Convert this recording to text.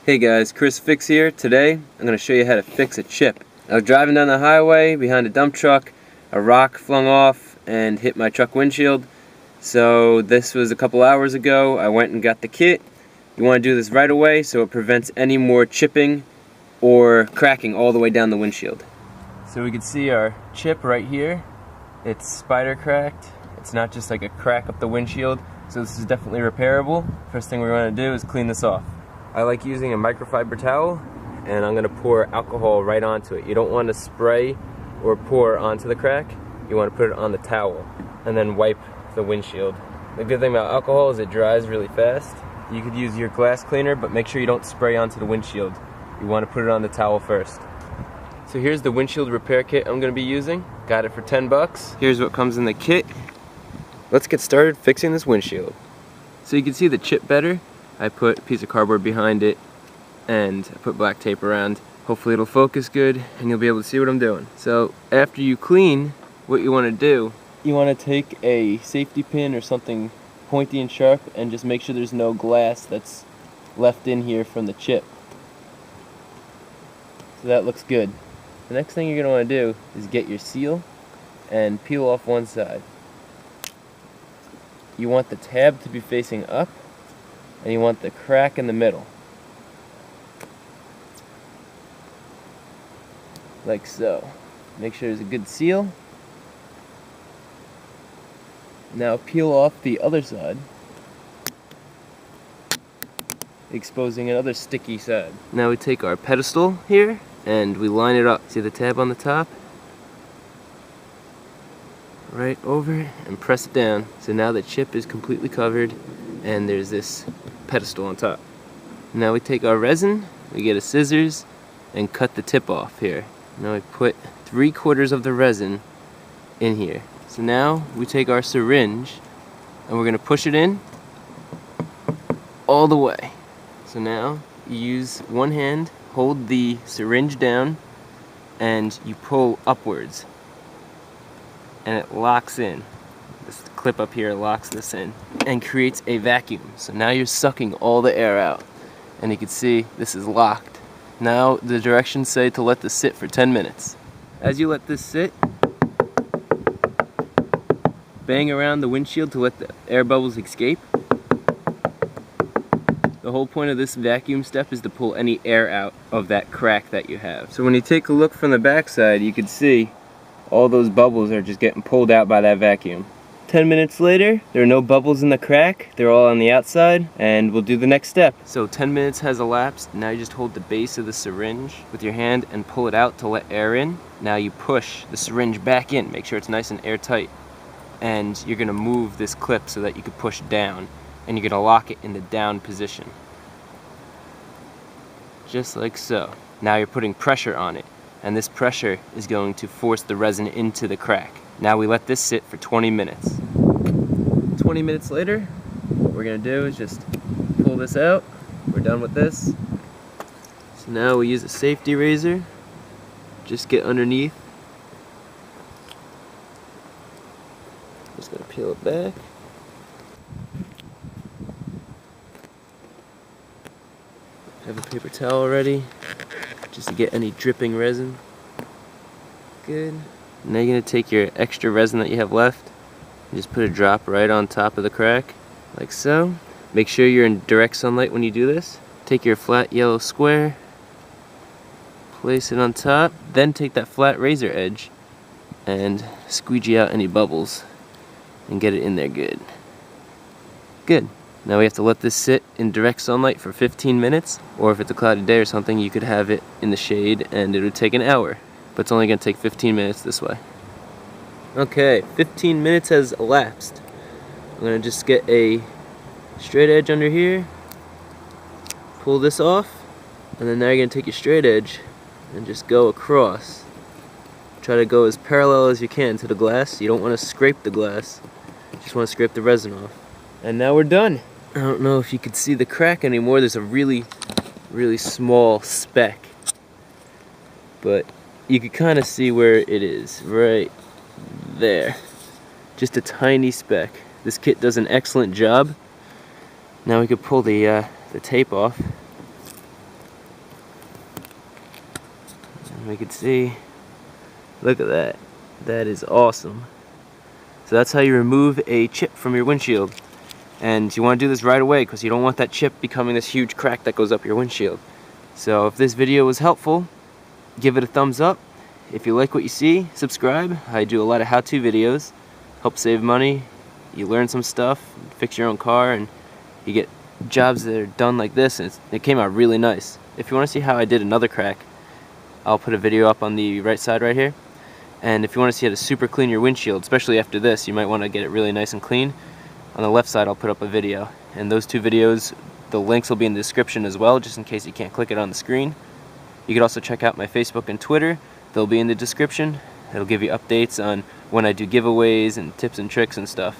Hey guys, Chris Fix here. Today I'm going to show you how to fix a chip. I was driving down the highway behind a dump truck, a rock flung off and hit my truck windshield. So this was a couple hours ago. I went and got the kit. You want to do this right away so it prevents any more chipping or cracking all the way down the windshield. So we can see our chip right here. It's spider cracked. It's not just like a crack up the windshield, so this is definitely repairable. First thing we want to do is clean this off. I like using a microfiber towel, and I'm going to pour alcohol right onto it. You don't want to spray or pour onto the crack. You want to put it on the towel and then wipe the windshield. The good thing about alcohol is it dries really fast. You could use your glass cleaner, but make sure you don't spray onto the windshield. You want to put it on the towel first. So here's the windshield repair kit I'm going to be using. Got it for 10 bucks. Here's what comes in the kit. Let's get started fixing this windshield. So you can see the chip better. I put a piece of cardboard behind it and I put black tape around. Hopefully it'll focus good and you'll be able to see what I'm doing. So after you clean, what you want to do, you want to take a safety pin or something pointy and sharp and just make sure there's no glass that's left in here from the chip. So that looks good. The next thing you're going to want to do is get your seal and peel off one side. You want the tab to be facing up, and you want the crack in the middle. Like so. Make sure there's a good seal. Now peel off the other side, exposing another sticky side. Now we take our pedestal here, and we line it up. See the tab on the top? Right over and press it down. So now the chip is completely covered and there's this pedestal on top. Now we take our resin, we get a scissors and cut the tip off here. Now we put 3/4 of the resin in here. So now we take our syringe and we're going to push it in all the way. So now you use one hand, hold the syringe down and you pull upwards. And it locks in. This clip up here locks this in and creates a vacuum. So now you're sucking all the air out. And you can see this is locked. Now the directions say to let this sit for 10 minutes. As you let this sit, bang around the windshield to let the air bubbles escape. The whole point of this vacuum step is to pull any air out of that crack that you have. So when you take a look from the backside, you can see all those bubbles are just getting pulled out by that vacuum. 10 minutes later, there are no bubbles in the crack. They're all on the outside, and we'll do the next step. So 10 minutes has elapsed. Now you just hold the base of the syringe with your hand and pull it out to let air in. Now you push the syringe back in. Make sure it's nice and airtight. And you're gonna move this clip so that you can push down, and you're gonna lock it in the down position. Just like so. Now you're putting pressure on it. And this pressure is going to force the resin into the crack. Now we let this sit for 20 minutes. 20 minutes later, what we're going to do is just pull this out. We're done with this. So now we use a safety razor. Just get underneath. Just going to peel it back. Have a paper towel ready, just to get any dripping resin. Good. Now you're going to take your extra resin that you have left and just put a drop right on top of the crack, like so. Make sure you're in direct sunlight when you do this. Take your flat yellow square, place it on top, then take that flat razor edge and squeegee out any bubbles and get it in there good. Good. Now we have to let this sit in direct sunlight for 15 minutes, or if it's a cloudy day or something, you could have it in the shade and it would take an hour, but it's only going to take 15 minutes this way. Okay, 15 minutes has elapsed. I'm going to just get a straight edge under here, pull this off, and then now you're going to take your straight edge and just go across. Try to go as parallel as you can to the glass. You don't want to scrape the glass, you just want to scrape the resin off. And now we're done. I don't know if you could see the crack anymore. There's a really small speck. But you could kind of see where it is, right there. Just a tiny speck. This kit does an excellent job. Now we could pull the tape off. we can see, look at that. That is awesome. So that's how you remove a chip from your windshield. And you want to do this right away because you don't want that chip becoming this huge crack that goes up your windshield. So if this video was helpful, give it a thumbs up. If you like what you see, subscribe. I do a lot of how-to videos, help save money, you learn some stuff, fix your own car, and you get jobs that are done like this, and it came out really nice. If you want to see how I did another crack, I'll put a video up on the right side right here. And if you want to see how to super clean your windshield, especially after this, you might want to get it really nice and clean. On the left side I'll put up a video, and those two videos, the links will be in the description as well, just in case you can't click it on the screen. You can also check out my Facebook and Twitter. They'll be in the description. It'll give you updates on when I do giveaways and tips and tricks and stuff.